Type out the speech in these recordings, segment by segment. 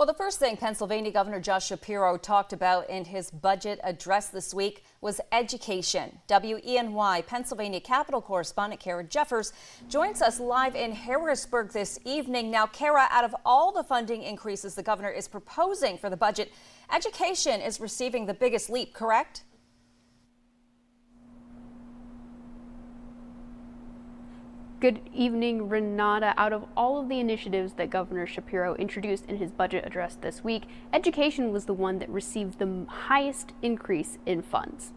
Well, the first thing Pennsylvania Governor Josh Shapiro talked about in his budget address this week was education. WENY Pennsylvania Capitol correspondent Kara Jeffers joins us live in Harrisburg this evening. Now, Kara, out of all the funding increases the governor is proposing for the budget, education is receiving the biggest leap, correct? Good evening, Renata. Out of all of the initiatives that Governor Shapiro introduced in his budget address this week, education was the one that received the highest increase in funds.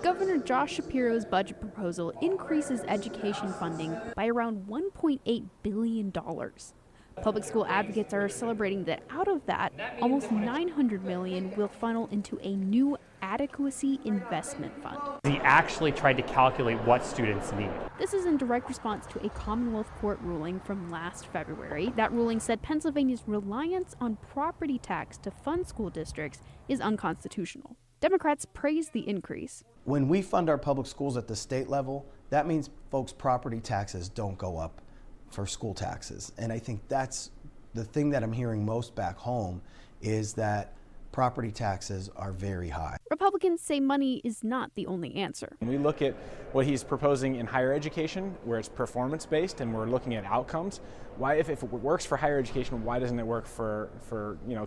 Governor Josh Shapiro's budget proposal increases education funding by around $1.8 billion. Public school advocates are celebrating that out of that, almost $900 million will funnel into a new adequacy investment fund. He actually tried to calculate what students need. This is in direct response to a Commonwealth Court ruling from last February. That ruling said Pennsylvania's reliance on property tax to fund school districts is unconstitutional. Democrats praised the increase. When we fund our public schools at the state level, that means folks' property taxes don't go up for school taxes. And I think that's the thing that I'm hearing most back home is that property taxes are very high. Republicans say money is not the only answer. We look at what he's proposing in higher education, where it's performance-based and we're looking at outcomes. Why, if it works for higher education, why doesn't it work for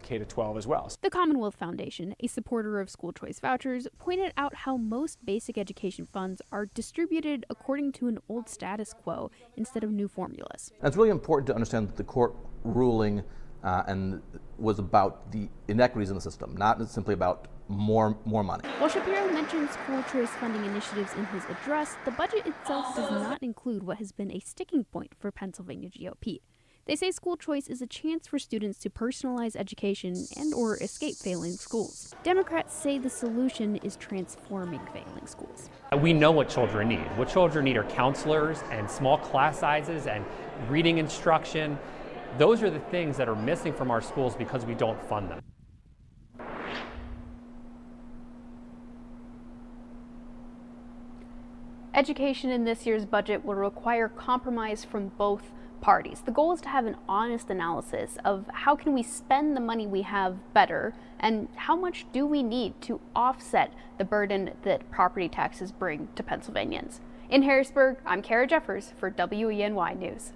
K-12 as well? The Commonwealth Foundation, a supporter of school choice vouchers, pointed out how most basic education funds are distributed according to an old status quo instead of new formulas. And it's really important to understand that the court ruling and was about the inequities in the system, not simply about more money. While Shapiro mentioned school choice funding initiatives in his address, the budget itself does not include what has been a sticking point for Pennsylvania GOP. They say school choice is a chance for students to personalize education and or escape failing schools. Democrats say the solution is transforming failing schools. We know what children need. What children need are counselors and small class sizes and reading instruction. Those are the things that are missing from our schools because we don't fund them. Education in this year's budget will require compromise from both parties. The goal is to have an honest analysis of how can we spend the money we have better and how much do we need to offset the burden that property taxes bring to Pennsylvanians. In Harrisburg, I'm Kara Jeffers for WENY News.